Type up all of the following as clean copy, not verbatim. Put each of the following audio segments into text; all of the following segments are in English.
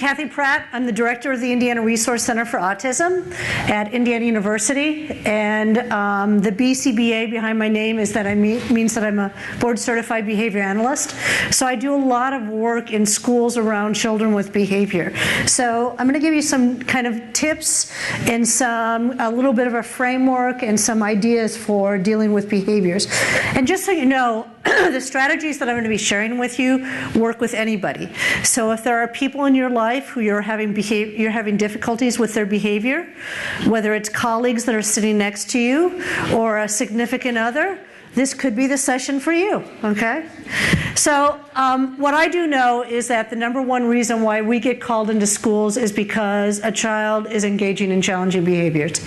Cathy Pratt. I'm the director of the Indiana Resource Center for Autism at Indiana University, and the BCBA behind my name is that means that I'm a board-certified behavior analyst. So I do a lot of work in schools around children with behavior. So I'm going to give you some kind of tips and a little bit of a framework and some ideas for dealing with behaviors. And just so you know, the strategies that I'm going to be sharing with you work with anybody. So if there are people in your life who you're having difficulties with their behavior, whether it's colleagues that are sitting next to you or a significant other, this could be the session for you, okay? So what I do know is that the number one reason why we get called into schools is because a child is engaging in challenging behaviors.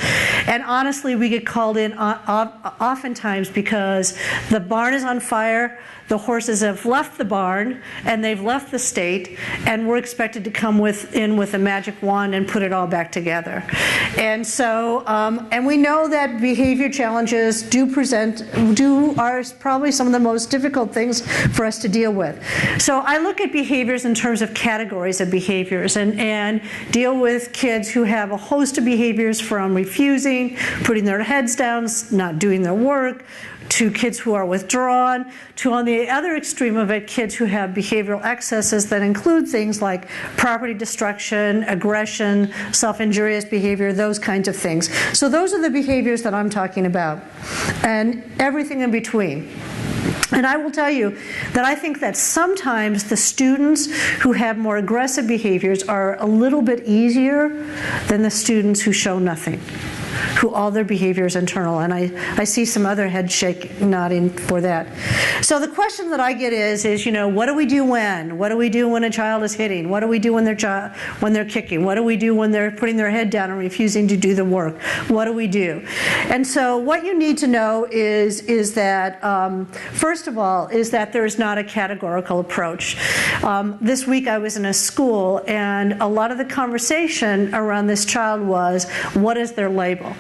And honestly, we get called in oftentimes because the barn is on fire, the horses have left the barn, and they've left the state, and we're expected to come in with a magic wand and put it all back together. And so, and we know that behavior challenges are probably some of the most difficult things for us to deal with. So I look at behaviors in terms of categories of behaviors and deal with kids who have a host of behaviors, from refusing, putting their heads down, not doing their work, to kids who are withdrawn, to on the other extreme of it, kids who have behavioral excesses that include things like property destruction, aggression, self-injurious behavior, those kinds of things. So those are the behaviors that I'm talking about, and everything in between. And I will tell you that I think that sometimes the students who have more aggressive behaviors are a little bit easier than the students who show nothing, who all their behavior is internal. And I see some other head nodding for that. So the question that I get is, you know, what do we do when? What do we do when a child is hitting? What do we do when they're kicking? What do we do when they're putting their head down and refusing to do the work? What do we do? And so what you need to know is that, first of all, is that there is not a categorical approach. This week I was in a school, and a lot of the conversation around this child was, what is their label?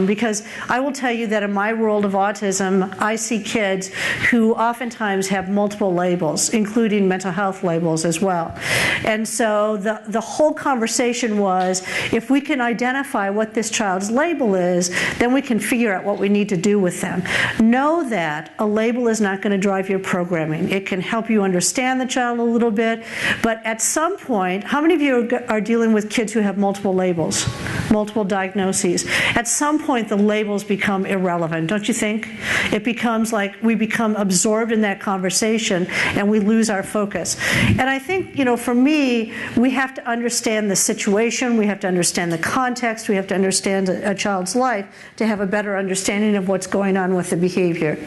Because I will tell you that in my world of autism, I see kids who oftentimes have multiple labels, including mental health labels as well. And so the whole conversation was, if we can identify what this child's label is, then we can figure out what we need to do with them. Know that a label is not going to drive your programming. It can help you understand the child a little bit, but at some point, how many of you are dealing with kids who have multiple labels, multiple diagnoses? At some point, the labels become irrelevant, don't you think? It becomes like we become absorbed in that conversation and we lose our focus. And I think, you know, for me, we have to understand the situation, we have to understand the context, we have to understand a child's life to have a better understanding of what's going on with the behavior.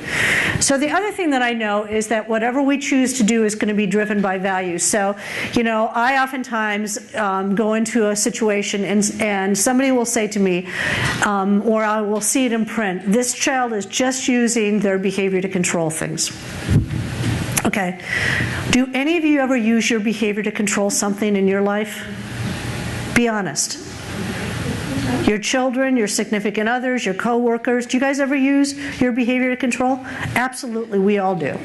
So the other thing that I know is that whatever we choose to do is going to be driven by values. So, you know, I oftentimes go into a situation and somebody will say to me, or I will see it in print, this child is just using their behavior to control things. Okay. Do any of you ever use your behavior to control something in your life? Be honest. Your children, your significant others, your coworkers, do you guys ever use your behavior to control? Absolutely, we all do.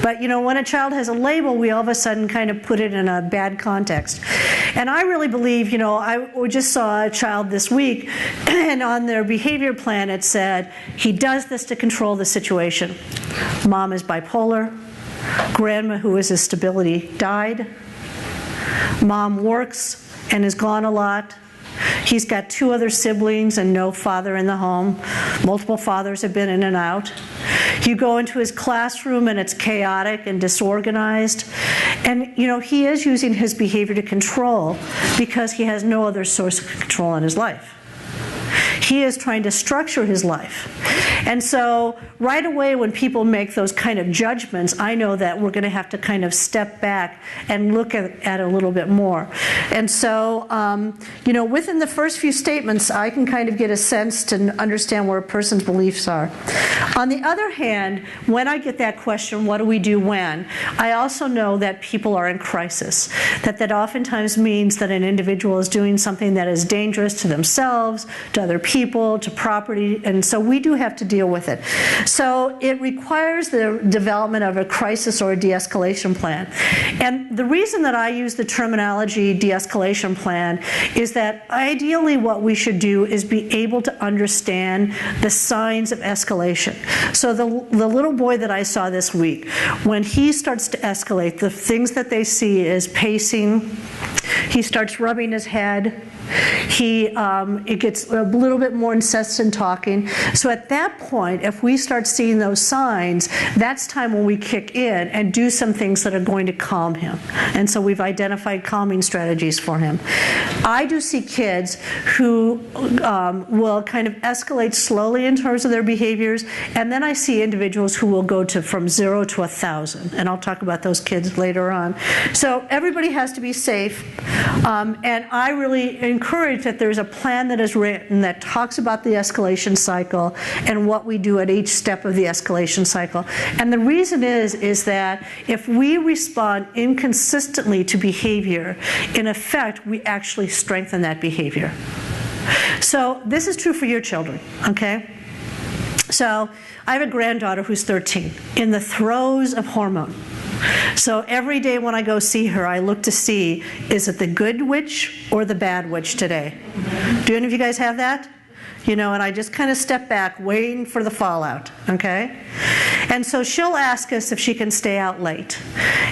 But you know, when a child has a label, we all of a sudden kind of put it in a bad context. And I really believe, you know, I just saw a child this week, and on their behavior plan it said, he does this to control the situation. Mom is bipolar. Grandma, who is his stability, died. Mom works and is gone a lot. He's got 2 other siblings and no father in the home. Multiple fathers have been in and out. You go into his classroom and it's chaotic and disorganized. And, you know, he is using his behavior to control because he has no other source of control in his life. He is trying to structure his life. And so right away when people make those kind of judgments, I know that we're going to have to kind of step back and look at it a little bit more. And so, you know, within the first few statements, I can kind of get a sense to understand where a person's beliefs are. On the other hand, when I get that question, what do we do when? I also know that people are in crisis. That oftentimes means that an individual is doing something that is dangerous to themselves, to other people, people, to property, and so we do have to deal with it. So it requires the development of a crisis or a de-escalation plan. And the reason that I use the terminology de-escalation plan is that ideally what we should do is be able to understand the signs of escalation. So the little boy that I saw this week, when he starts to escalate, the things that they see is pacing, he starts rubbing his head, it gets a little bit more incessant talking. So at that point, if we start seeing those signs, that's time when we kick in and do some things that are going to calm him. And so we've identified calming strategies for him. I do see kids who will kind of escalate slowly in terms of their behaviors, and then I see individuals who will go from 0 to 1,000, and I'll talk about those kids later on. So everybody has to be safe, and I really encourage that there's a plan that is written that talks about the escalation cycle and what we do at each step of the escalation cycle. And the reason is that if we respond inconsistently to behavior, in effect, we actually strengthen that behavior. So this is true for your children, okay? So I have a granddaughter who's 13, in the throes of hormone. So every day when I go see her, I look to see, is it the good witch or the bad witch today? Do any of you guys have that? You know, and I just kind of step back, waiting for the fallout, okay? And so she'll ask us if she can stay out late.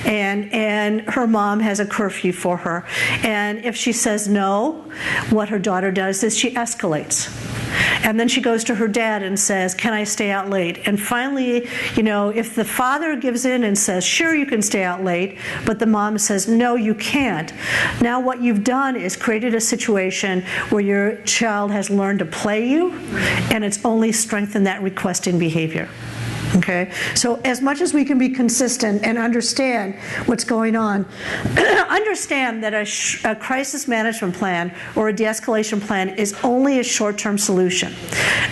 And her mom has a curfew for her. And if she says no, what her daughter does is she escalates. And then she goes to her dad and says, can I stay out late? And finally, you know, if the father gives in and says, sure, you can stay out late, but the mom says, no, you can't. Now what you've done is created a situation where your child has learned to play you, and it's only strengthened that requesting behavior. Okay, so as much as we can be consistent and understand what's going on, understand that a crisis management plan or a de-escalation plan is only a short-term solution.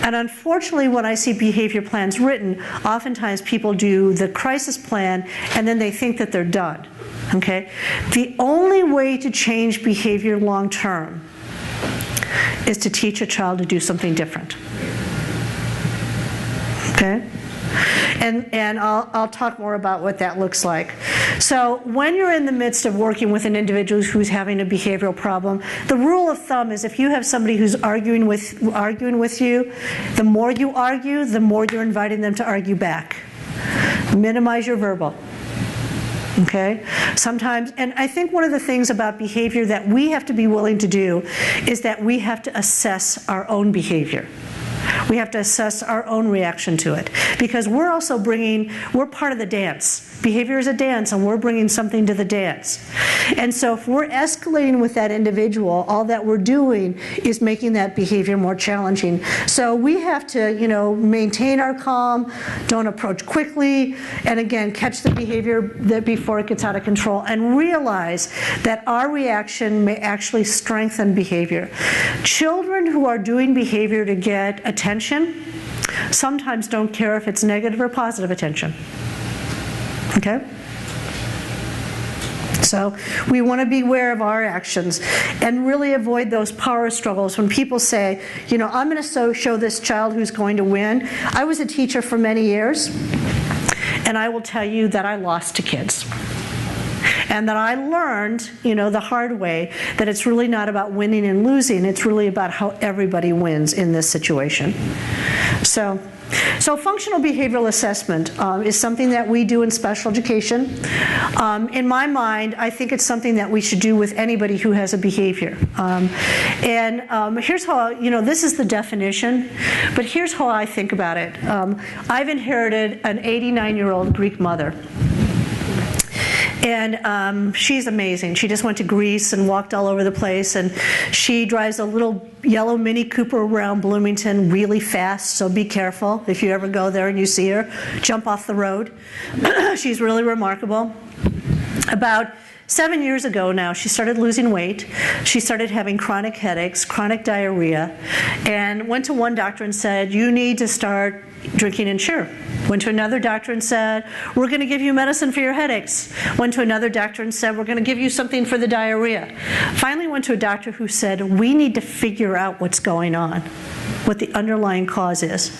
And unfortunately, when I see behavior plans written, oftentimes people do the crisis plan and then they think that they're done. Okay, the only way to change behavior long-term is to teach a child to do something different. Okay? And I'll talk more about what that looks like. So when you're in the midst of working with an individual who's having a behavioral problem, the rule of thumb is if you have somebody who's arguing with you, the more you argue, the more you're inviting them to argue back. Minimize your verbal. Okay? Sometimes, and I think one of the things about behavior that we have to be willing to do is that we have to assess our own behavior. We have to assess our own reaction to it, because we're also we're part of the dance. Behavior is a dance, and we're bringing something to the dance. And so if we're escalating with that individual, all that we're doing is making that behavior more challenging. So we have to, you know, maintain our calm, don't approach quickly, and again, catch the behavior before it gets out of control, and realize that our reaction may actually strengthen behavior. Children who are doing behavior to get attention sometimes don't care if it's negative or positive attention. Okay? So we want to be aware of our actions and really avoid those power struggles when people say, you know, I'm going to show this child who's going to win. I was a teacher for many years, and I will tell you that I lost to kids. And that I learned, you know, the hard way, that it's really not about winning and losing. It's really about how everybody wins in this situation. So functional behavioral assessment is something that we do in special education. In my mind, I think it's something that we should do with anybody who has a behavior. Here's how, you know, this is the definition, but here's how I think about it. I've inherited an 89-year-old Greek mother. And she's amazing. She just went to Greece and walked all over the place, and she drives a little yellow Mini Cooper around Bloomington really fast, so be careful if you ever go there and you see her. Jump off the road. She's really remarkable. About 7 years ago now, she started losing weight. She started having chronic headaches, chronic diarrhea, and went to one doctor and said, you need to start drinking Ensure. Went to another doctor and said, we're going to give you medicine for your headaches. Went to another doctor and said, we're going to give you something for the diarrhea. Finally went to a doctor who said, we need to figure out what's going on. what the underlying cause is.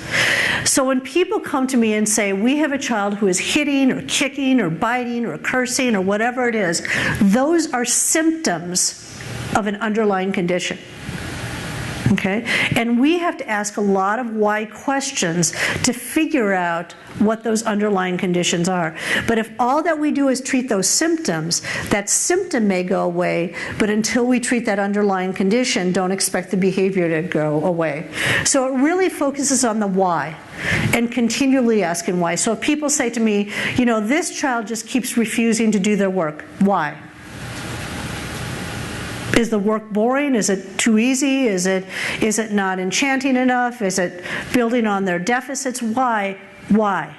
So when people come to me and say, we have a child who is hitting or kicking or biting or cursing or whatever it is, those are symptoms of an underlying condition. Okay? And we have to ask a lot of why questions to figure out what those underlying conditions are. But if all that we do is treat those symptoms, that symptom may go away, but until we treat that underlying condition, don't expect the behavior to go away. So it really focuses on the why and continually asking why. So if people say to me, you know, this child just keeps refusing to do their work, why? Is the work boring? Is it too easy? Is it not enchanting enough? Is it building on their deficits? Why? Why?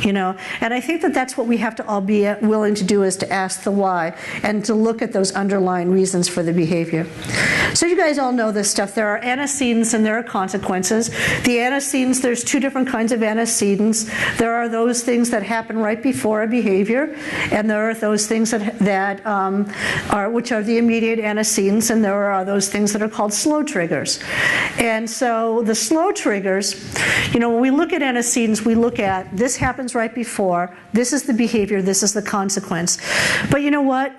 You know, and I think that that's what we have to all be willing to do, is to ask the why and to look at those underlying reasons for the behavior. So you guys all know this stuff. There are antecedents and there are consequences. The antecedents, there's two different kinds of antecedents. There are those things that happen right before a behavior, and there are those things that are which are the immediate antecedents, and there are those things that are called slow triggers. And so the slow triggers, you know, when we look at antecedents, we look at this happens right before, this is the behavior, this is the consequence. But you know what?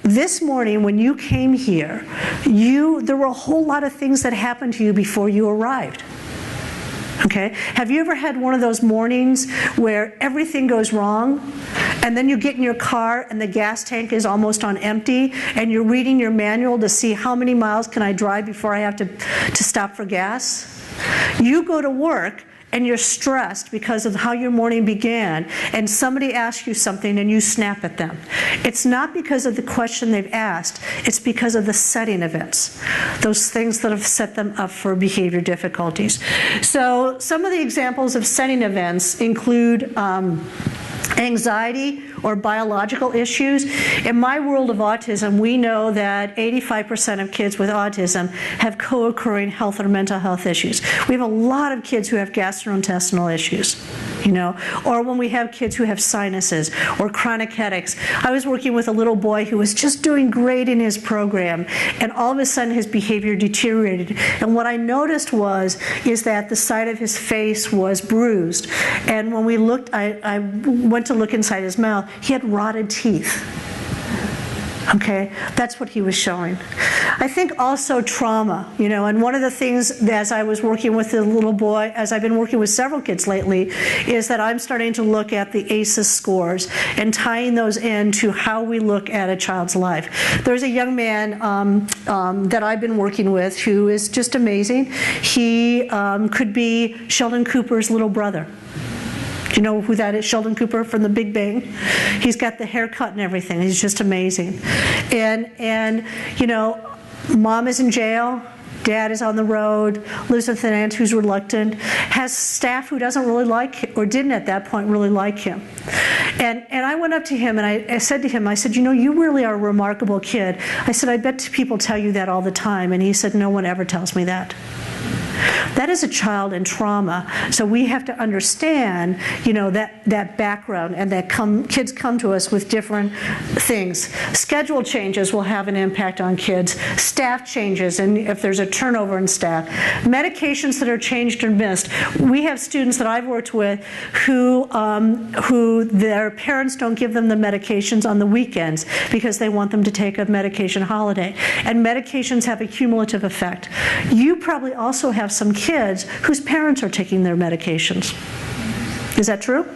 This morning when you came here, there were a whole lot of things that happened to you before you arrived. Okay? Have you ever had one of those mornings where everything goes wrong, and then you get in your car and the gas tank is almost on empty, and you're reading your manual to see how many miles can I drive before I have to stop for gas? You go to work and you're stressed because of how your morning began, and somebody asks you something and you snap at them. It's not because of the question they've asked, it's because of the setting events, those things that have set them up for behavior difficulties. So some of the examples of setting events include anxiety or biological issues. In my world of autism, we know that 85% of kids with autism have co-occurring health or mental health issues. We have a lot of kids who have gastrointestinal issues, you know, or when we have kids who have sinuses or chronic headaches. I was working with a little boy who was just doing great in his program, and all of a sudden his behavior deteriorated. And what I noticed is that the side of his face was bruised. And when we looked, I went to look inside his mouth, he had rotted teeth. Okay, that's what he was showing. I think also trauma, you know, and one of the things as I was working with the little boy, as I've been working with several kids lately, is that I'm starting to look at the ACEs scores and tying those into how we look at a child's life. There's a young man that I've been working with who is just amazing. He could be Sheldon Cooper's little brother. Do you know who that is? Sheldon Cooper from The Big Bang. He's got the haircut and everything. He's just amazing. And you know, mom is in jail, dad is on the road, lives with an aunt who's reluctant, has staff who doesn't really like, or didn't at that point really like him. And I went up to him and I said to him, I said, you know, you really are a remarkable kid. I said, I bet people tell you that all the time. And he said, no one ever tells me that. That is a child in trauma. So we have to understand, you know, that background, and that kids come to us with different things. Schedule changes will have an impact on kids. Staff changes, and if there's a turnover in staff. Medications that are changed or missed. We have students that I've worked with who their parents don't give them the medications on the weekends because they want them to take a medication holiday. And medications have a cumulative effect. You probably also have some kids whose parents are taking their medications. Is that true?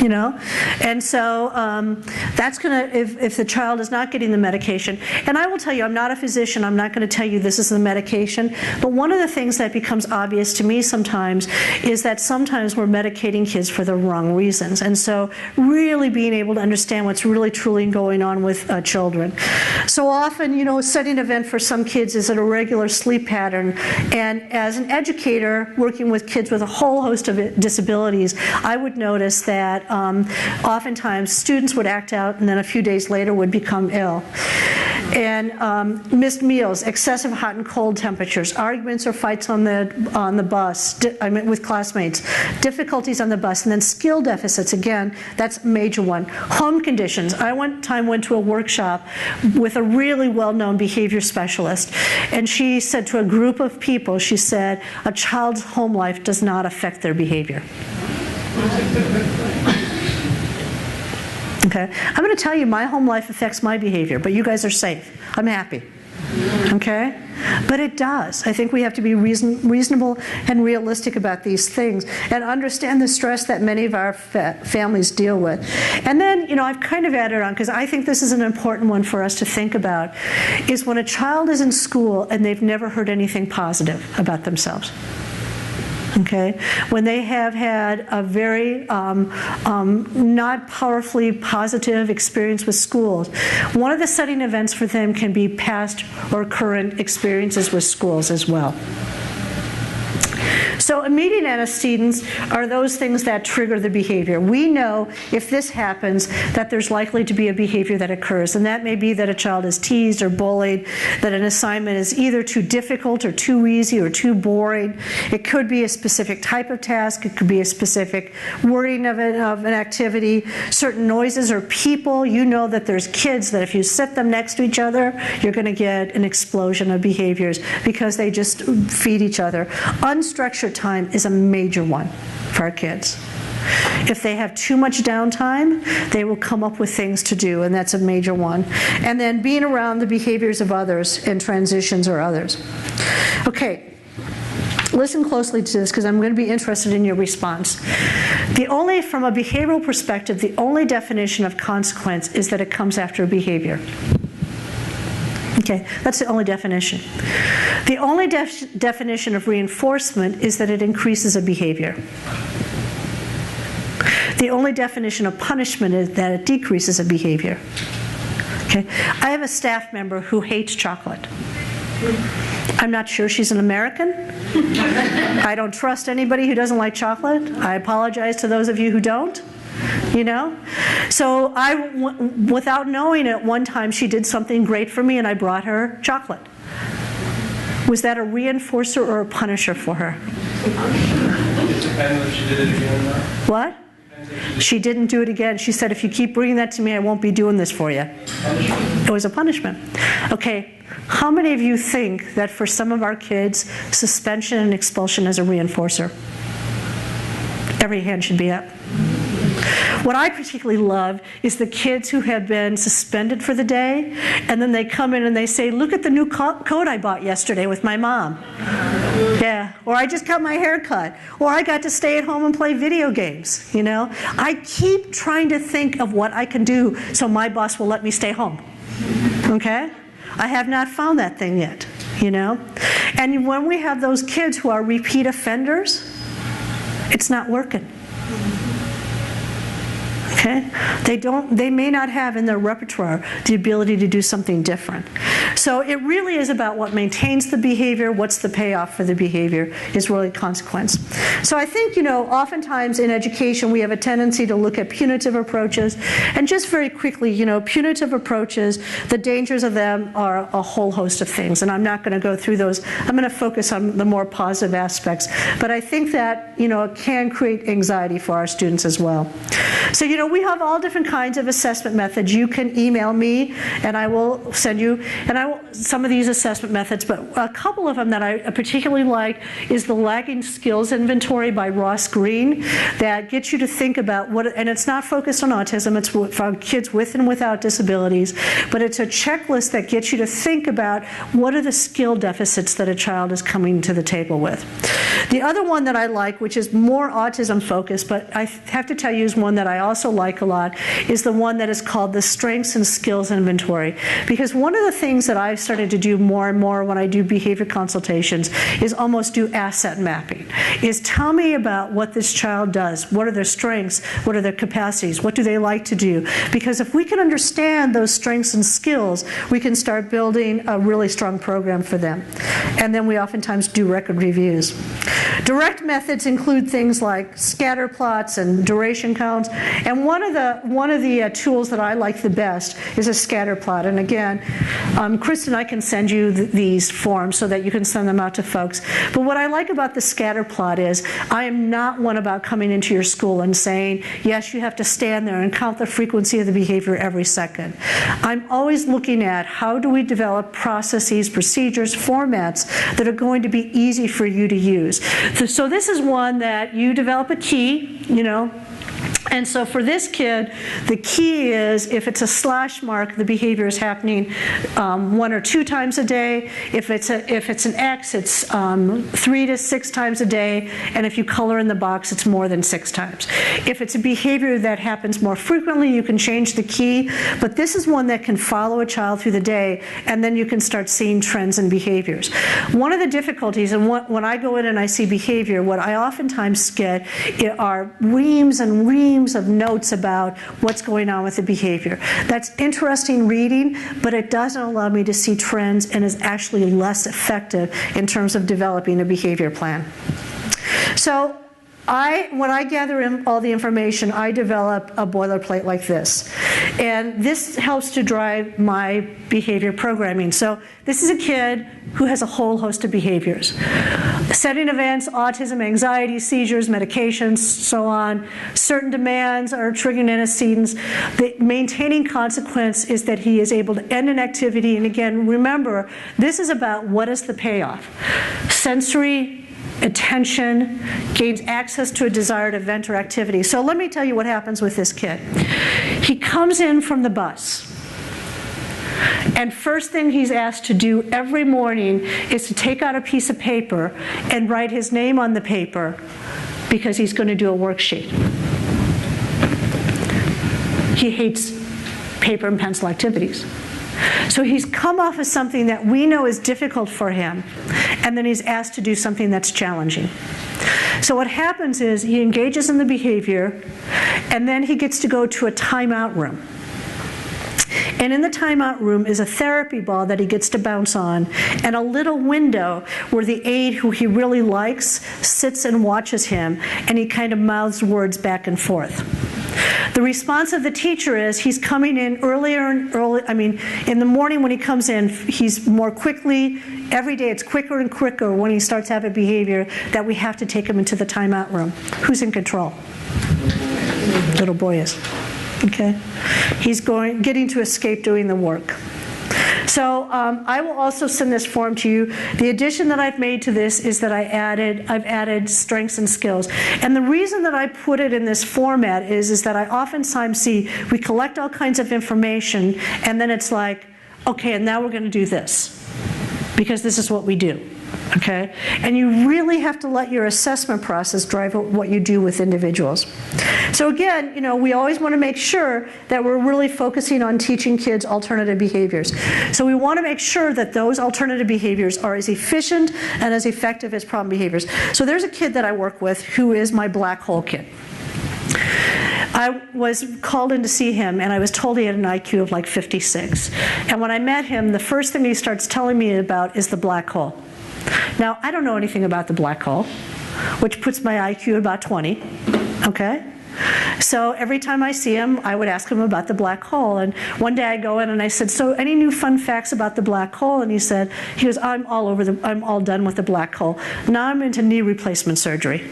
You know, and so that's going to, if the child is not getting the medication, and I will tell you, I'm not a physician, I'm not going to tell you this is the medication, but one of the things that becomes obvious to me sometimes is that sometimes we're medicating kids for the wrong reasons. And so really being able to understand what's really truly going on with children. So often, you know, a setting event for some kids is an irregular sleep pattern, and as an educator working with kids with a whole host of disabilities, I would notice that oftentimes students would act out and then a few days later would become ill. And missed meals, excessive hot and cold temperatures, arguments or fights on the bus, with classmates, difficulties on the bus, and then skill deficits. Again, that's a major one. Home conditions. I one time went to a workshop with a really well-known behavior specialist, and she said to a group of people, she said, a child's home life does not affect their behavior. Okay, I'm going to tell you my home life affects my behavior, but you guys are safe. I'm happy. Okay? But it does. I think we have to be reasonable and realistic about these things and understand the stress that many of our families deal with. And then, you know, I've kind of added on, because I think this is an important one for us to think about, is when a child is in school and they've never heard anything positive about themselves. Okay, when they have had a very not powerfully positive experience with schools, one of the setting events for them can be past or current experiences with schools as well. So immediate antecedents are those things that trigger the behavior. We know if this happens that there's likely to be a behavior that occurs, and that may be that a child is teased or bullied, that an assignment is either too difficult or too easy or too boring. It could be a specific type of task. It could be a specific wording of an activity, certain noises or people. You know that there's kids that if you sit them next to each other, you're going to get an explosion of behaviors because they just feed each other. Unstructured time is a major one for our kids. If they have too much downtime, they will come up with things to do, and that's a major one. And then being around the behaviors of others in transitions or others. Okay, listen closely to this because I'm going to be interested in your response. From a behavioral perspective, the only definition of consequence is that it comes after a behavior. Okay, that's the only definition. The only definition of reinforcement is that it increases a behavior. The only definition of punishment is that it decreases a behavior. Okay, I have a staff member who hates chocolate. I'm not sure she's an American. I don't trust anybody who doesn't like chocolate. I apologize to those of you who don't. You know? So without knowing it, one time she did something great for me and I brought her chocolate. Was that a reinforcer or a punisher for her? It depends if she did it again or not. What? She didn't do it again. She said, if you keep bringing that to me, I won't be doing this for you. It was a punishment. Okay, how many of you think that for some of our kids, suspension and expulsion is a reinforcer? Every hand should be up. What I particularly love is the kids who have been suspended for the day, and then they come in and they say, look at the new coat I bought yesterday with my mom. Yeah, or I just got my hair cut, or I got to stay at home and play video games, you know. I keep trying to think of what I can do so my boss will let me stay home, okay? I have not found that thing yet, you know. And when we have those kids who are repeat offenders, it's not working. Okay? They may not have in their repertoire the ability to do something different. So it really is about what maintains the behavior, what's the payoff for the behavior is really consequence. So I think, you know, oftentimes in education we have a tendency to look at punitive approaches, and just very quickly, you know, punitive approaches, the dangers of them are a whole host of things, and I'm not going to go through those. I'm going to focus on the more positive aspects, but I think that, you know, it can create anxiety for our students as well. So, you know, we have all different kinds of assessment methods. You can email me, and I will send you some of these assessment methods, but a couple of them that I particularly like is the Lagging Skills Inventory by Ross Green, that gets you to think about what, and it's not focused on autism, it's for kids with and without disabilities, but it's a checklist that gets you to think about what are the skill deficits that a child is coming to the table with. The other one that I like, which is more autism focused, but I have to tell you is one that I also like a lot, is the one that is called the Strengths and Skills Inventory. Because one of the things that I've started to do more and more when I do behavior consultations is almost do asset mapping. Is tell me about what this child does. What are their strengths? What are their capacities? What do they like to do? Because if we can understand those strengths and skills, we can start building a really strong program for them. And then we oftentimes do record reviews. Direct methods include things like scatter plots and duration counts. And one of the tools that I like the best is a scatter plot. And again, Kristen, I can send you these forms so that you can send them out to folks. But what I like about the scatter plot is I am not one about coming into your school and saying, yes, you have to stand there and count the frequency of the behavior every second. I'm always looking at how do we develop processes, procedures, formats that are going to be easy for you to use. So this is one that you develop a key, and so for this kid, the key is if it's a slash mark, the behavior is happening 1 or 2 times a day. If it's an X, it's 3 to 6 times a day. And if you color in the box, it's more than 6 times. If it's a behavior that happens more frequently, you can change the key. But this is one that can follow a child through the day, and then you can start seeing trends in behaviors. One of the difficulties, and when I go in and I see behavior, what I oftentimes get are reams and reams of notes about what's going on with the behavior. That's interesting reading, but it doesn't allow me to see trends and is actually less effective in terms of developing a behavior plan. So when I gather in all the information, I develop a boilerplate like this. And this helps to drive my behavior programming. So this is a kid who has a whole host of behaviors. Setting events, autism, anxiety, seizures, medications, so on. Certain demands are triggering antecedents. The maintaining consequence is that he is able to end an activity. And again, remember, this is about what is the payoff. Sensory attention, gains access to a desired event or activity. So let me tell you what happens with this kid. He comes in from the bus, and first thing he's asked to do every morning is to take out a piece of paper and write his name on the paper because he's going to do a worksheet. He hates paper and pencil activities. So he's come off of something that we know is difficult for him, and then he's asked to do something that's challenging. So what happens is he engages in the behavior, and then he gets to go to a timeout room. And in the timeout room is a therapy ball that he gets to bounce on, and a little window where the aide, who he really likes, sits and watches him, and he kind of mouths words back and forth. The response of the teacher is he's coming in in the morning when he comes in, he's more quickly, every day it's quicker and quicker when he starts to have a behavior that we have to take him into the timeout room. Who's in control? Little boy is. Okay? He's getting to escape doing the work. So I will also send this form to you. The addition that I've made to this is that I've added strengths and skills. And the reason that I put it in this format is that I oftentimes see we collect all kinds of information, and then it's like, okay, and now we're going to do this, because this is what we do. Okay? And you really have to let your assessment process drive what you do with individuals. So again, we always want to make sure that we're really focusing on teaching kids alternative behaviors. So we want to make sure that those alternative behaviors are as efficient and as effective as problem behaviors. So there's a kid that I work with who is my black hole kid. I was called in to see him, and I was told he had an IQ of like 56. And when I met him, the first thing he starts telling me about is the black hole. Now, I don't know anything about the black hole, which puts my IQ at about 20, okay? So every time I see him, I would ask him about the black hole. And one day I go in and I said, so any new fun facts about the black hole? And he goes, I'm all done with the black hole. Now I'm into knee replacement surgery.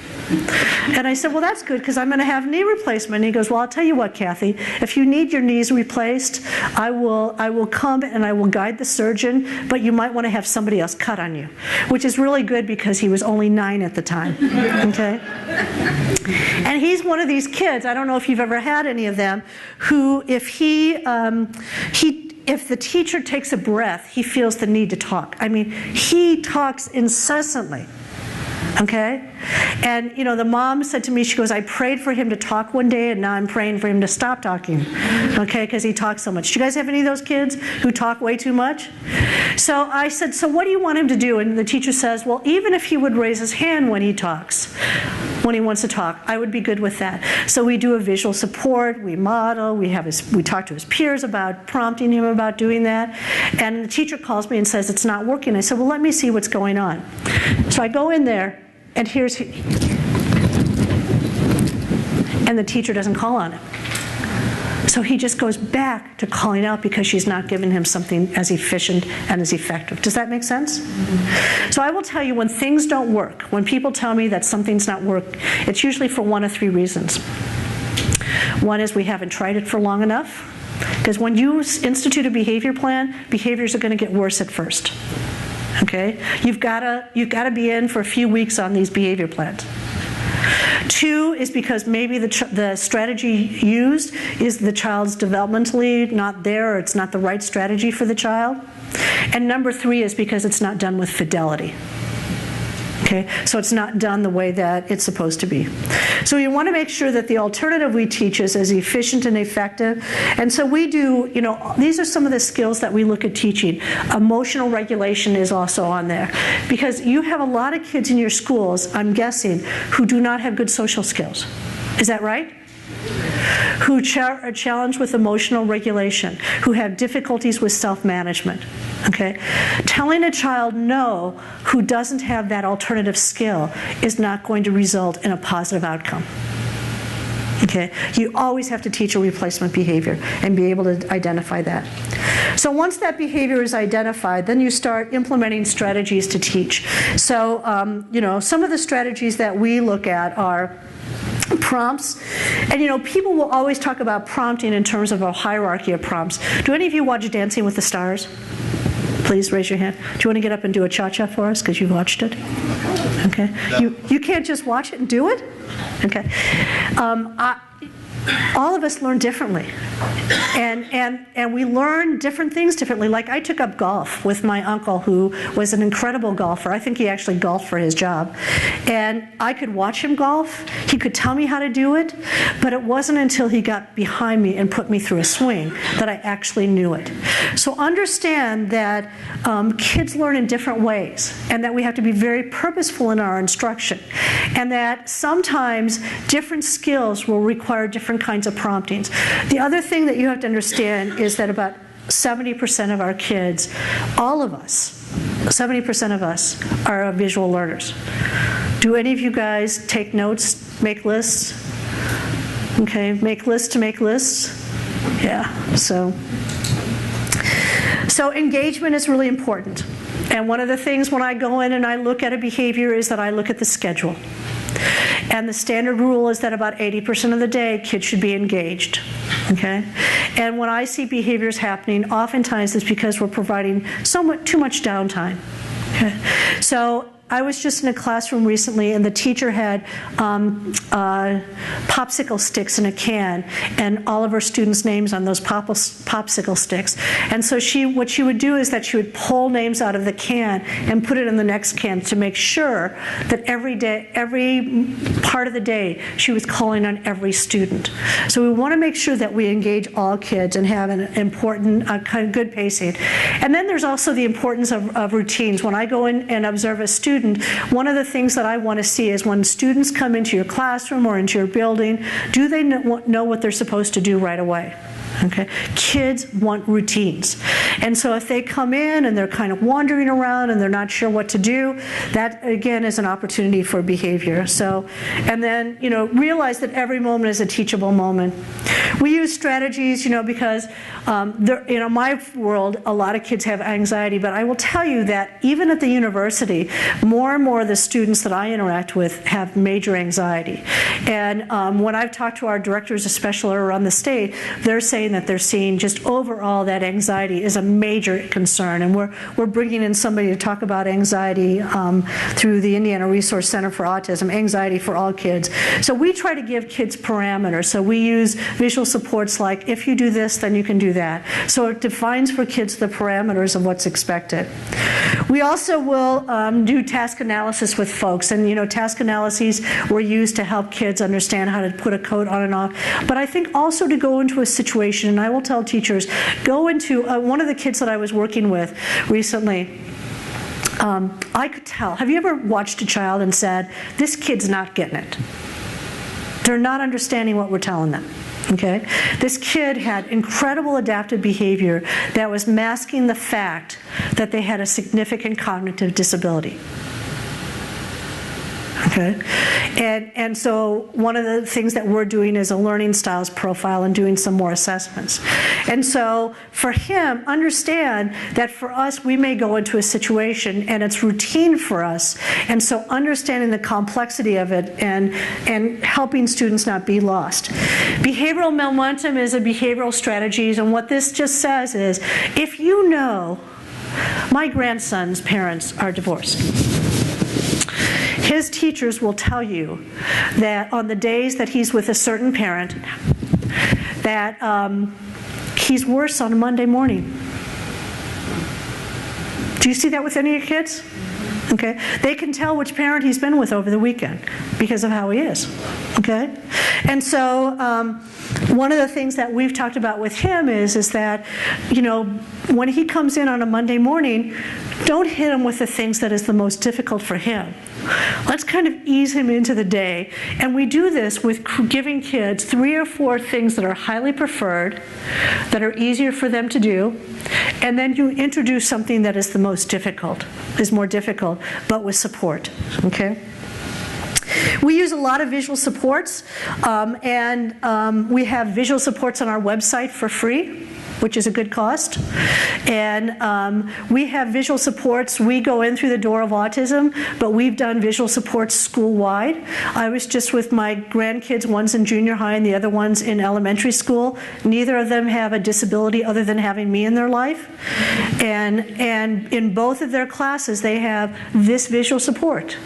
And I said, well, that's good, because I'm going to have knee replacement. And he goes, well, I'll tell you what, Cathy, if you need your knees replaced, I will come and I will guide the surgeon, but you might want to have somebody else cut on you, which is really good because he was only 9 at the time, okay? And he's one of these kids, I don't know if you've ever had any of them, who if if the teacher takes a breath, he feels the need to talk. I mean, he talks incessantly. Okay? And, the mom said to me, she goes, I prayed for him to talk one day, and now I'm praying for him to stop talking. Okay? Because he talks so much. Do you guys have any of those kids who talk way too much? So I said, so what do you want him to do? And the teacher says, well, even if he would raise his hand when he talks, when he wants to talk, I would be good with that. So we do a visual support, we model, we talk to his peers about prompting him about doing that. And the teacher calls me and says, it's not working. I said, well, let me see what's going on. So I go in there, and and the teacher doesn't call on it. So he just goes back to calling out because she's not giving him something as efficient and as effective. Does that make sense? So I will tell you, when things don't work, when people tell me that something's not working, it's usually for one of three reasons. One is we haven't tried it for long enough, because when you institute a behavior plan, behaviors are going to get worse at first. Okay? You've got to be in for a few weeks on these behavior plans. Two is because maybe the strategy used is the child's developmentally not there, or it's not the right strategy for the child. And number three is because it's not done with fidelity. Okay, so it's not done the way that it's supposed to be. So you want to make sure that the alternative we teach is as efficient and effective. And so we do, these are some of the skills that we look at teaching. Emotional regulation is also on there. Because you have a lot of kids in your schools, I'm guessing, who do not have good social skills. Is that right? Who are challenged with emotional regulation, who have difficulties with self-management. Okay? Telling a child no who doesn't have that alternative skill is not going to result in a positive outcome. Okay? You always have to teach a replacement behavior and be able to identify that. So once that behavior is identified, then you start implementing strategies to teach. So, some of the strategies that we look at are prompts. And people will always talk about prompting in terms of a hierarchy of prompts. Do any of you watch Dancing with the Stars? Please raise your hand. Do you want to get up and do a cha-cha for us because you've watched it? Okay. You can't just watch it and do it? Okay. All of us learn differently. And we learn different things differently. Like I took up golf with my uncle, who was an incredible golfer. I think he actually golfed for his job. And I could watch him golf. He could tell me how to do it. But it wasn't until he got behind me and put me through a swing that I actually knew it. So understand that kids learn in different ways, and that we have to be very purposeful in our instruction. And that sometimes different skills will require different kinds of promptings. The other thing that you have to understand is that about 70% of our kids, all of us, 70% of us are visual learners. Do any of you guys take notes, make lists? Okay, make lists to make lists? Yeah, so engagement is really important. And one of the things when I go in and I look at a behavior is that I look at the schedule. And the standard rule is that about 80% of the day, kids should be engaged. Okay? And when I see behaviors happening, oftentimes it's because we're providing too much downtime. Okay? So I was just in a classroom recently, and the teacher had popsicle sticks in a can, and all of her students' names on those popsicle sticks. And so what she would do is that she would pull names out of the can and put it in the next can to make sure that every day, every part of the day, she was calling on every student. So we want to make sure that we engage all kids and have an important, kind of good pacing. And then there's also the importance of routines. When I go in and observe a student, one of the things that I want to see is when students come into your classroom or into your building, do they know what they're supposed to do right away? Okay? Kids want routines. And so if they come in and they're kind of wandering around and they're not sure what to do, that again is an opportunity for behavior. So, and then, realize that every moment is a teachable moment. We use strategies, because in my world, a lot of kids have anxiety, but I will tell you that even at the university, more and more of the students that I interact with have major anxiety. And when I've talked to our directors of special ed around the state, they're saying that they're seeing just overall that anxiety is a major concern. And we're bringing in somebody to talk about anxiety through the Indiana Resource Center for Autism, Anxiety for All Kids. So we try to give kids parameters. So we use visual supports like, if you do this, then you can do that. So it defines for kids the parameters of what's expected. We also will do task analysis with folks. And task analyses were used to help kids understand how to put a coat on and off. But I think also to go into a situation, and I will tell teachers, go into, one of the kids that I was working with recently, I could tell. Have you ever watched a child and said, this kid's not getting it? They're not understanding what we're telling them. Okay? This kid had incredible adaptive behavior that was masking the fact that they had a significant cognitive disability. Okay, and so one of the things that we're doing is a learning styles profile and doing some more assessments. And so for him, understand that for us, we may go into a situation and it's routine for us. And so understanding the complexity of it and helping students not be lost. Behavioral momentum is a behavioral strategies, and what this just says is, if you know my grandson's parents are divorced, his teachers will tell you that on the days that he's with a certain parent, that he's worse on a Monday morning. Do you see that with any of your kids? Okay, they can tell which parent he's been with over the weekend because of how he is. Okay, and so one of the things that we've talked about with him is that, you know, when he comes in on a Monday morning, don't hit him with the things that is the most difficult for him. Let's kind of ease him into the day. And we do this with giving kids 3 or 4 things that are highly preferred, that are easier for them to do, and then you introduce something that is the most difficult, is more difficult, but with support, okay? We use a lot of visual supports, and we have visual supports on our website for free, which is a good cost. And we have visual supports. We go in through the door of autism, but we've done visual supports school-wide. I was just with my grandkids, one's in junior high and the other one's in elementary school. Neither of them have a disability other than having me in their life. And in both of their classes, they have this visual support.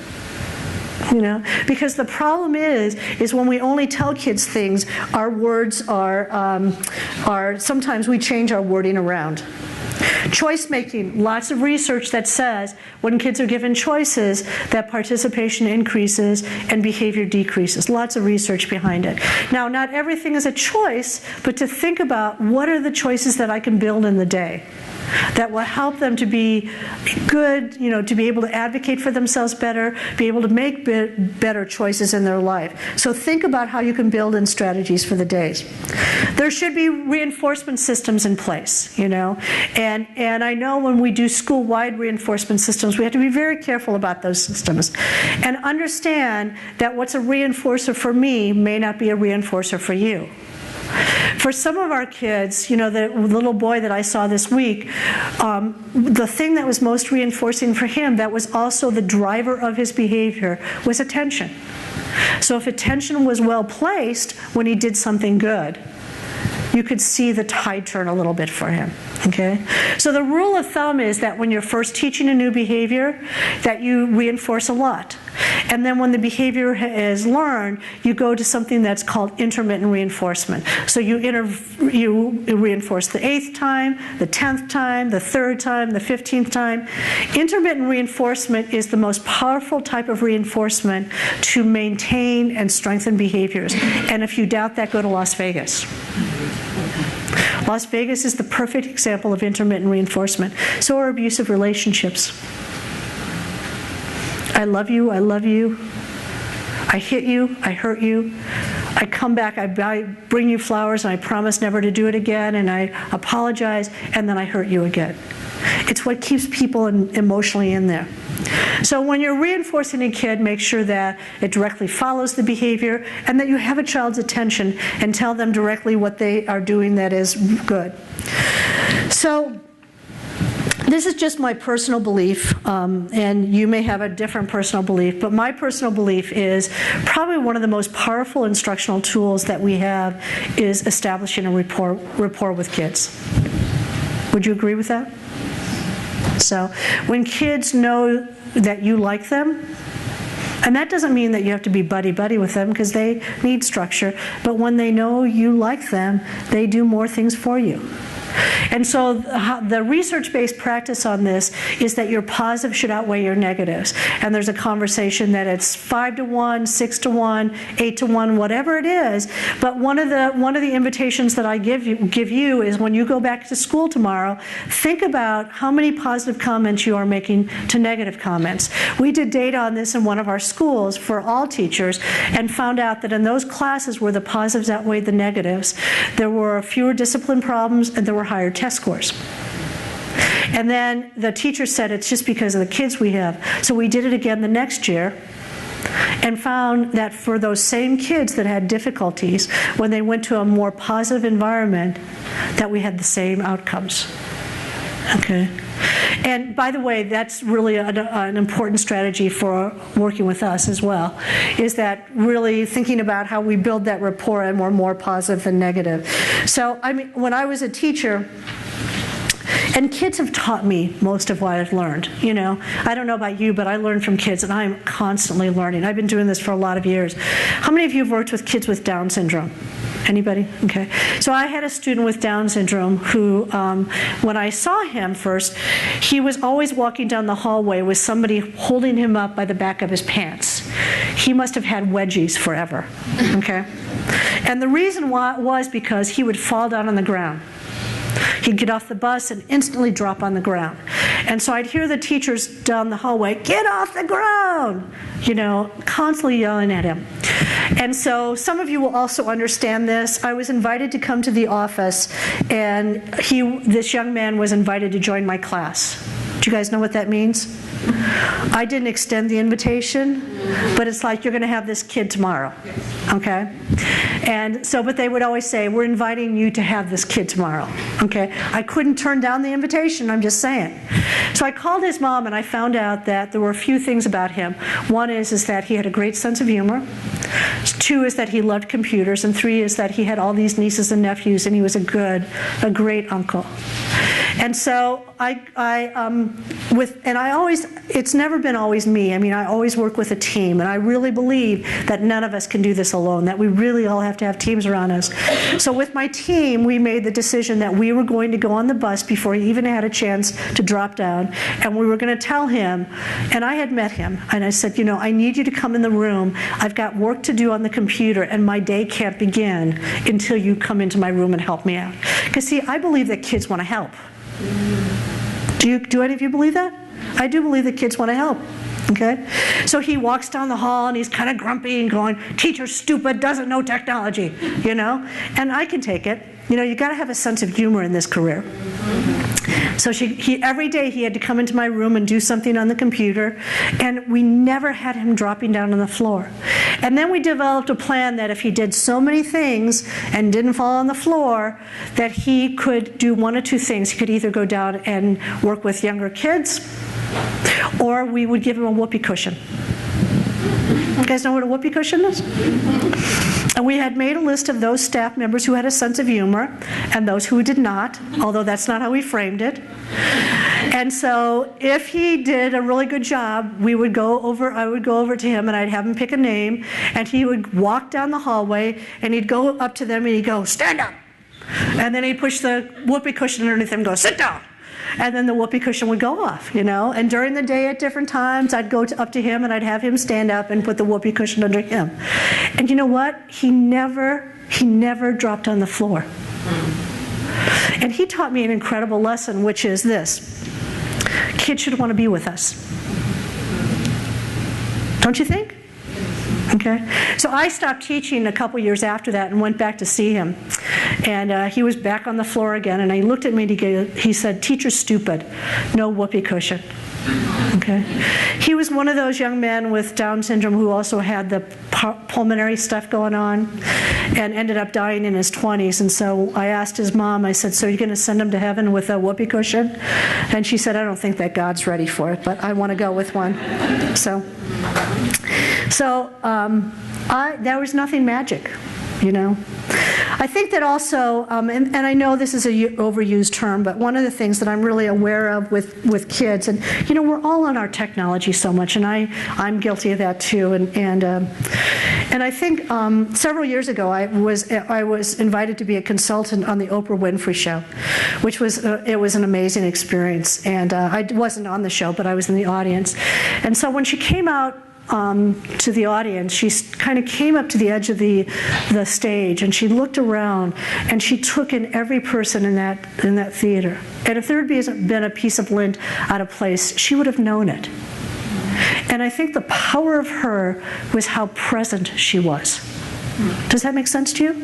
You know, because the problem is when we only tell kids things, our words are sometimes we change our wording around. Choice making, lots of research that says when kids are given choices that participation increases and behavior decreases. Lots of research behind it. Now, not everything is a choice, but to think about what are the choices that I can build in the day that will help them to be good, you know, to be able to advocate for themselves better, be able to make better choices in their life. So think about how you can build in strategies for the days. There should be reinforcement systems in place, you know, and I know when we do school-wide reinforcement systems, we have to be very careful about those systems and understand that what's a reinforcer for me may not be a reinforcer for you. For some of our kids, you know, the little boy that I saw this week, the thing that was most reinforcing for him, that was also the driver of his behavior, was attention. So if attention was well placed when he did something good, you could see the tide turn a little bit for him, okay? So the rule of thumb is that when you're first teaching a new behavior, that you reinforce a lot. And then when the behavior is learned, you go to something that's called intermittent reinforcement. So you reinforce the 8th time, the 10th time, the 3rd time, the 15th time. Intermittent reinforcement is the most powerful type of reinforcement to maintain and strengthen behaviors. And if you doubt that, go to Las Vegas. Las Vegas is the perfect example of intermittent reinforcement. So are abusive relationships. I love you, I love you. I hit you, I hurt you. I come back, I bring you flowers, and I promise never to do it again, and I apologize, and then I hurt you again. It's what keeps people emotionally in there. So when you're reinforcing a kid, make sure that it directly follows the behavior and that you have a child's attention and tell them directly what they are doing that is good. So this is just my personal belief, and you may have a different personal belief, but my personal belief is probably one of the most powerful instructional tools that we have is establishing a rapport with kids. Would you agree with that? So when kids know that you like them, and that doesn't mean that you have to be buddy-buddy with them because they need structure, but when they know you like them, they do more things for you. And so the research-based practice on this is that your positives should outweigh your negatives. And there's a conversation that it's 5 to 1, 6 to 1, 8 to 1, whatever it is. But one of the invitations that I give you is when you go back to school tomorrow, think about how many positive comments you are making to negative comments. We did data on this in one of our schools for all teachers and found out that in those classes where the positives outweighed the negatives, there were fewer discipline problems and there were higher test scores. And then the teacher said it's just because of the kids we have. So we did it again the next year, and found that for those same kids that had difficulties, when they went to a more positive environment, that we had the same outcomes. Okay. And by the way, that's really an important strategy for working with us as well, is that really thinking about how we build that rapport and we're more positive than negative. So, I mean, when I was a teacher, and kids have taught me most of what I've learned. You know, I don't know about you, but I learn from kids, and I'm constantly learning. I've been doing this for a lot of years. How many of you have worked with kids with Down syndrome? Anybody? Okay. So I had a student with Down syndrome who, when I saw him first, he was always walking down the hallway with somebody holding him up by the back of his pants. He must have had wedgies forever. Okay. And the reason why was because he would fall down on the ground. He'd get off the bus and instantly drop on the ground. And so I'd hear the teachers down the hallway, "Get off the ground!" You know, constantly yelling at him. And so some of you will also understand this. I was invited to come to the office, and this young man was invited to join my class. Do you guys know what that means? I didn't extend the invitation, but it's like, you're going to have this kid tomorrow. Okay? And so, but they would always say, "We're inviting you to have this kid tomorrow." Okay? I couldn't turn down the invitation, I'm just saying. So I called his mom, and I found out that there were a few things about him. One is that he had a great sense of humor. 2 is that he loved computers. And 3 is that he had all these nieces and nephews, and he was a great uncle. And so it's never been always me. I mean, I always work with a team, and I really believe that none of us can do this alone, that we really all have to have teams around us. So with my team, we made the decision that we were going to go on the bus before he even had a chance to drop down, and we were going to tell him, and I had met him, and I said, "You know, I need you to come in the room. I've got work to do on the computer, and my day can't begin until you come into my room and help me out." Because see, I believe that kids want to help. Do any of you believe that? I do believe that kids want to help. Okay? So he walks down the hall, and he's kind of grumpy and going, "Teacher's stupid, doesn't know technology," you know? And I can take it. You know, you got to have a sense of humor in this career. So every day he had to come into my room and do something on the computer, and we never had him dropping down on the floor. And then we developed a plan that if he did so many things and didn't fall on the floor, that he could do one of 2 things. He could either go down and work with younger kids, or we would give him a whoopee cushion. You guys know what a whoopee cushion is? And we had made a list of those staff members who had a sense of humor and those who did not, although that's not how we framed it. And so if he did a really good job, I would go over to him, and I'd have him pick a name, and he would walk down the hallway, and he'd go up to them, and he'd go, "Stand up." And then he'd push the whoopee cushion underneath them and go, "Sit down." And then the whoopee cushion would go off, you know. And during the day at different times, I'd go up to him, and I'd have him stand up and put the whoopee cushion under him. And you know what? He never dropped on the floor. And he taught me an incredible lesson, which is this: kids should want to be with us. Don't you think? Okay. So I stopped teaching a couple years after that and went back to see him. And he was back on the floor again, and he looked at me and he said, "Teacher's stupid, no whoopee cushion." Okay. He was one of those young men with Down syndrome who also had the pulmonary stuff going on and ended up dying in his 20s. And so I asked his mom, I said, "So you're going to send him to heaven with a whoopee cushion?" And she said, "I don't think that God's ready for it, but I want to go with one." So there was nothing magic, you know. I think that also, and I know this is an overused term, but one of the things that I'm really aware of with kids, and you know, we're all on our technology so much, and I'm guilty of that too. And I think several years ago I was invited to be a consultant on the Oprah Winfrey Show, which was it was an amazing experience. And I wasn't on the show, but I was in the audience. And so when she came out to the audience, she kind of came up to the edge of the stage, and she looked around, and she took in every person in that theater. And if there had been a piece of lint out of place, she would have known it. And I think the power of her was how present she was. Does that make sense to you?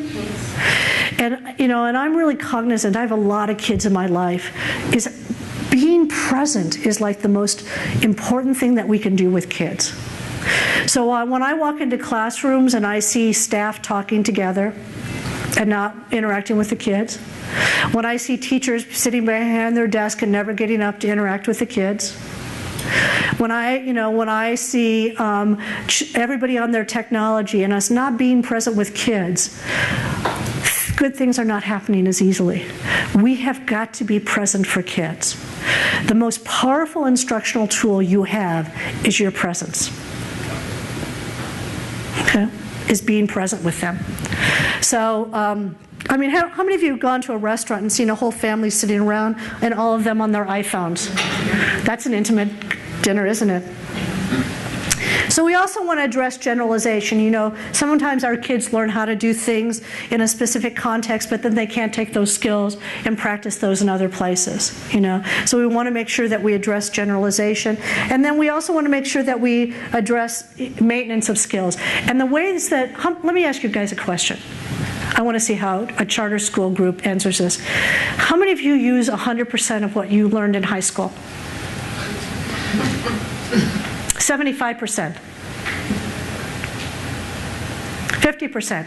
And you know, and I'm really cognizant. I have a lot of kids in my life. Is being present is like the most important thing that we can do with kids. So when I walk into classrooms and I see staff talking together and not interacting with the kids, when I see teachers sitting behind their desk and never getting up to interact with the kids, when I see everybody on their technology and us not being present with kids, good things are not happening as easily. We have got to be present for kids. The most powerful instructional tool you have is your presence. Okay? Is being present with them. So, I mean, how many of you have gone to a restaurant and seen a whole family sitting around and all of them on their iPhones? That's an intimate dinner, isn't it? So we also want to address generalization. You know, sometimes our kids learn how to do things in a specific context, but then they can't take those skills and practice those in other places, you know. So we want to make sure that we address generalization. And then we also want to make sure that we address maintenance of skills. And the ways that, let me ask you guys a question. I want to see how a charter school group answers this. How many of you use 100% of what you learned in high school? 75%. 50%.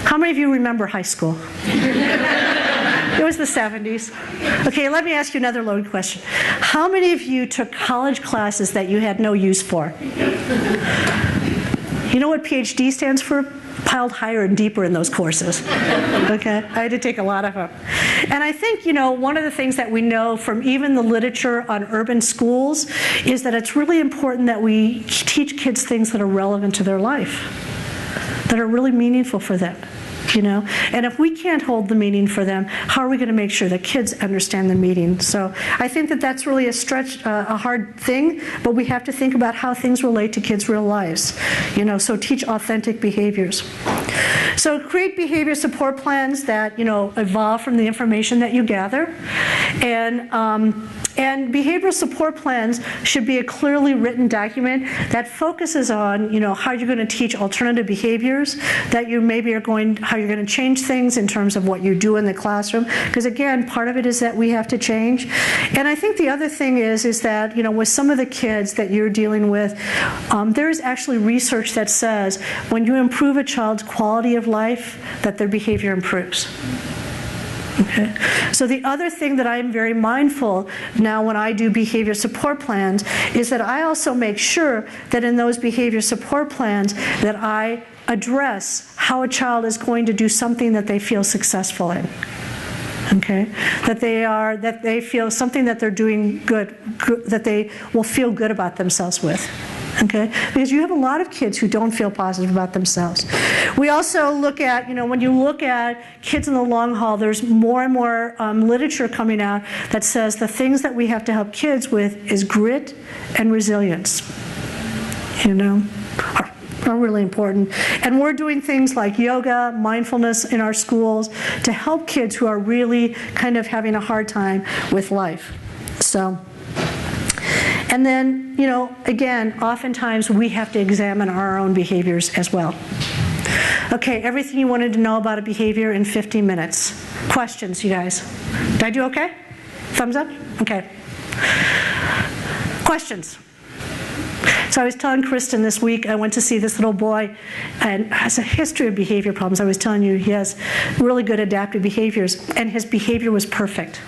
How many of you remember high school? It was the 70s. Okay, let me ask you another loaded question. How many of you took college classes that you had no use for? You know what Ph.D. stands for? Piled higher and deeper in those courses. Okay, I had to take a lot of them. And I think, you know, one of the things that we know from even the literature on urban schools is that it's really important that we teach kids things that are relevant to their life, that are really meaningful for them. You know, and if we can't hold the meaning for them, how are we going to make sure that kids understand the meaning? So I think that that's really a stretch, a hard thing, but we have to think about how things relate to kids' real lives. You know, so teach authentic behaviors. So create behavior support plans that, you know, evolve from the information that you gather, and behavioral support plans should be a clearly written document that focuses on, you know, how you're going to teach alternative behaviors, that you maybe are going, how you're going to change things in terms of what you do in the classroom. Because again, part of it is that we have to change. And I think the other thing is that, you know, with some of the kids that you're dealing with, there is actually research that says when you improve a child's quality of life, that their behavior improves. Okay. So the other thing that I'm very mindful now when I do behavior support plans is that I also make sure that in those behavior support plans that I address how a child is going to do something that they feel successful in. Okay, that they feel something that they're doing good, that they will feel good about themselves with. Okay, because you have a lot of kids who don't feel positive about themselves. We also look at, you know, when you look at kids in the long haul, there's more and more literature coming out that says the things that we have to help kids with is grit and resilience. You know, are really important. And we're doing things like yoga, mindfulness in our schools to help kids who are really kind of having a hard time with life. So. And then, you know, again, oftentimes we have to examine our own behaviors as well. Okay, everything you wanted to know about a behavior in 15 minutes. Questions, you guys? Did I do okay? Thumbs up? Okay. Questions? So I was telling Kristen this week, I went to see this little boy and has a history of behavior problems. I was telling you he has really good adaptive behaviors, and his behavior was perfect.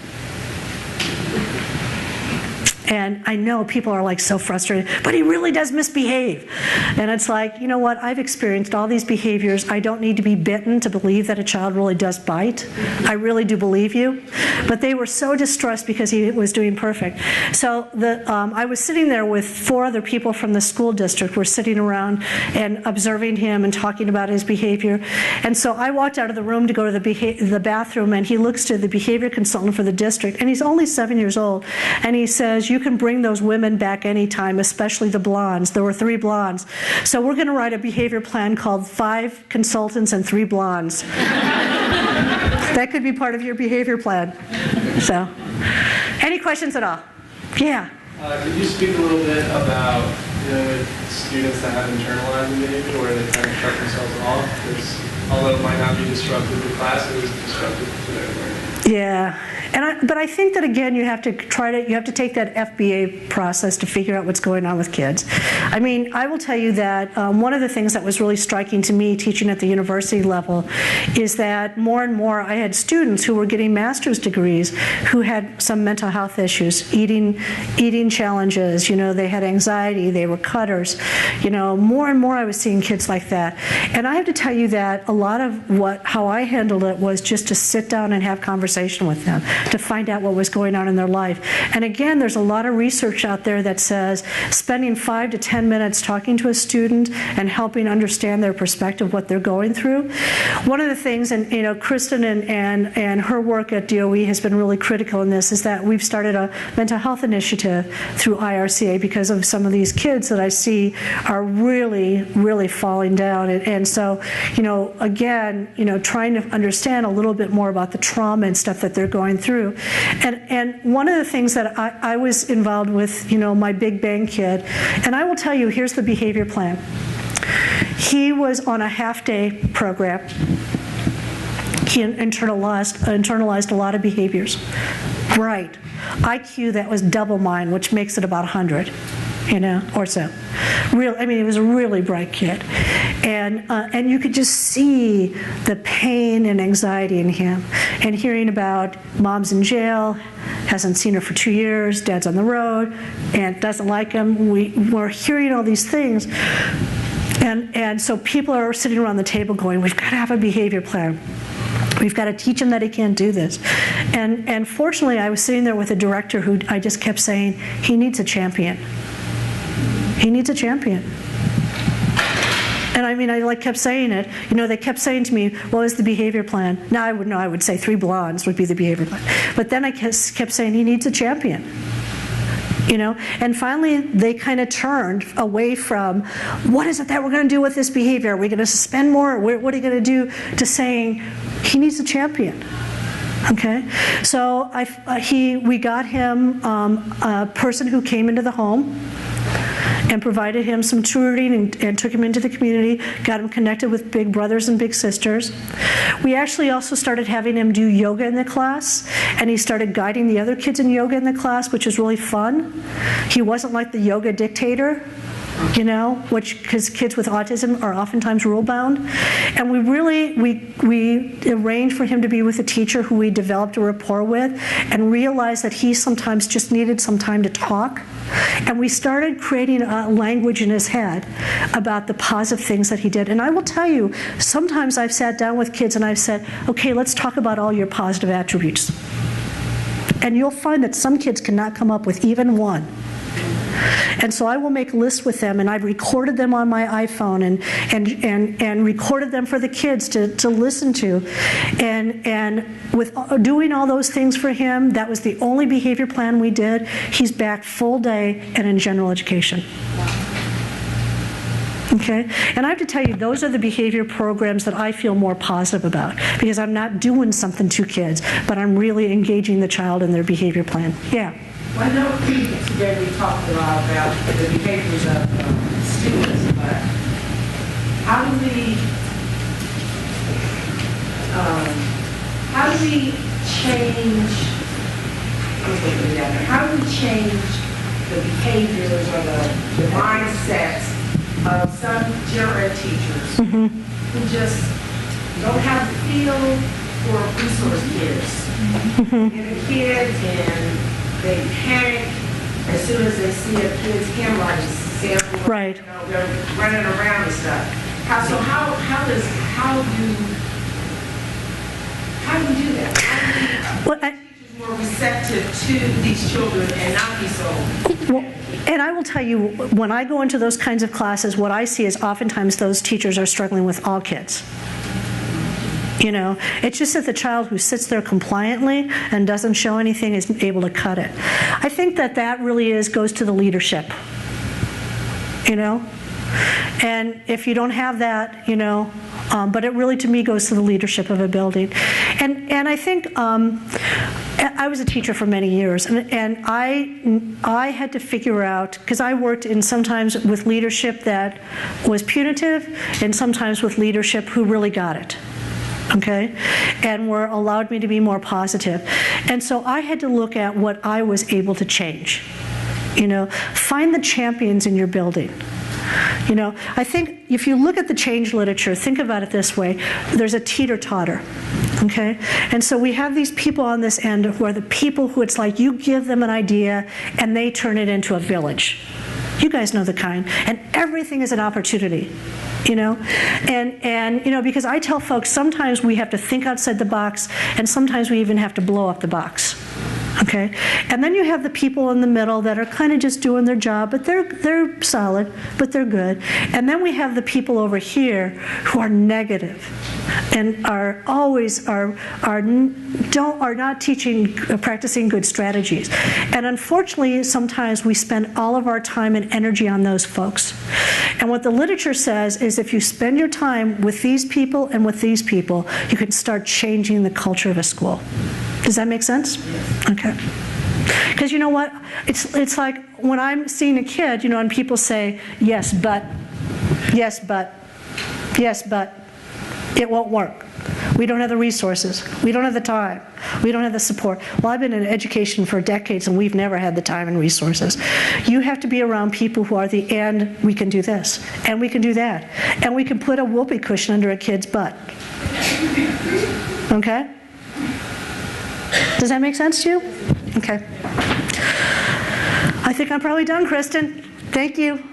And I know people are like so frustrated, but he really does misbehave. And it's like, you know what, I've experienced all these behaviors. I don't need to be bitten to believe that a child really does bite. I really do believe you. But they were so distressed because he was doing perfect. So I was sitting there with 4 other people from the school district. We're sitting around and observing him and talking about his behavior. And so I walked out of the room to go to the bathroom, and he looks to the behavior consultant for the district, and he's only 7 years old, and he says, you can bring those women back anytime, especially the blondes. There were 3 blondes. So we're going to write a behavior plan called 5 Consultants and 3 Blondes. That could be part of your behavior plan. So, any questions at all? Yeah. Could you speak a little bit about dealing with students that have internalized behavior where they kind of shut themselves off? Because although it might not be disruptive to class, it is disruptive to their learning. Yeah, but I think that again, you have to take that FBA process to figure out what's going on with kids. I mean, I will tell you that one of the things that was really striking to me teaching at the university level is that more and more I had students who were getting master's degrees who had some mental health issues, eating challenges, they had anxiety, they were cutters, more and more I was seeing kids like that. And I have to tell you that a lot of how I handled it was just to sit down and have conversations with them to find out what was going on in their life. And again, there's a lot of research out there that says spending 5 to 10 minutes talking to a student and helping understand their perspective, what they're going through. One of the things, and Kristen and her work at DOE has been really critical in this, is that we've started a mental health initiative through IRCA because of some of these kids that I see are really, really falling down. And so, again, trying to understand a little bit more about the trauma and stuff that they're going through. And one of the things that I was involved with, my Big Bang kid, and I will tell you, here's the behavior plan. He was on a half-day program. He internalized a lot of behaviors. Bright. IQ that was double mine, which makes it about 100. Or so. He was a really bright kid. And you could just see the pain and anxiety in him. And hearing about mom's in jail, hasn't seen her for 2 years, dad's on the road, aunt doesn't like him. We're hearing all these things. And so people are sitting around the table going, we've got to have a behavior plan. We've got to teach him that he can't do this. And fortunately, I was sitting there with a director who I just kept saying, he needs a champion. He needs a champion. And I kept saying it. They kept saying to me, what is the behavior plan? Now I would say 3 blondes would be the behavior plan. But then I kept saying he needs a champion. And finally they kind of turned away from, what is it that we're going to do with this behavior? Are we going to suspend more? What are you going to do? To saying, he needs a champion. Okay, so we got him a person who came into the home and provided him some tutoring and took him into the community, got him connected with big brothers and big sisters. We actually also started having him do yoga in the class, and he started guiding the other kids in yoga in the class, which was really fun. He wasn't like the yoga dictator, because kids with autism are oftentimes rule-bound. And we arranged for him to be with a teacher who we developed a rapport with and realized that he sometimes just needed some time to talk. And we started creating a language in his head about the positive things that he did. And I will tell you, sometimes I've sat down with kids and I've said, okay, let's talk about all your positive attributes. And you'll find that some kids cannot come up with even one. And so I will make lists with them, and I've recorded them on my iPhone and recorded them for the kids to listen to. And with doing all those things for him, that was the only behavior plan we did. He's back full day and in general education. Okay? And I have to tell you, those are the behavior programs that I feel more positive about, because I'm not doing something to kids, but I'm really engaging the child in their behavior plan. Yeah. Well, I know today we talked a lot about the behaviors of students, but how do we change? How do we change the behaviors or the mindsets of some general ed teachers who just don't have the feel for resource kids, and the kids and they panic as soon as they see a kid's handwriting sample. Right. They're running around and stuff. How do we do that? How do we teachers more receptive to these children and not be so? Well, and I will tell you, when I go into those kinds of classes, what I see is oftentimes those teachers are struggling with all kids. It's just that the child who sits there compliantly and doesn't show anything is able to cut it. I think that really goes to the leadership, And if you don't have that, but it really to me goes to the leadership of a building. And I think I was a teacher for many years, and I had to figure out, because I worked sometimes with leadership that was punitive and sometimes with leadership who really got it. okay, and were allowed me to be more positive. And so I had to look at what I was able to change. Find the champions in your building. I think if you look at the change literature, think about it this way. There's a teeter-totter, okay? And so we have these people on this end who are the people who it's like you give them an idea and they turn it into a village. You guys know the kind. And everything is an opportunity, And because I tell folks sometimes we have to think outside the box and sometimes we even have to blow up the box. Okay, and then you have the people in the middle that are kind of just doing their job, but they're solid, but they're good. And then we have the people over here who are negative, and are not practicing good strategies. And unfortunately, sometimes we spend all of our time and energy on those folks. And what the literature says is, if you spend your time with these people and with these people, you can start changing the culture of a school. Does that make sense? Okay. Because you know what? It's like when I'm seeing a kid, and people say, yes, but, yes, but, yes, but, it won't work. We don't have the resources. We don't have the time. We don't have the support. Well, I've been in education for decades, and we've never had the time and resources. You have to be around people who are and we can do this, and we can do that, and we can put a whoopee cushion under a kid's butt. Okay? Does that make sense to you? Okay. I think I'm probably done, Kristen. Thank you.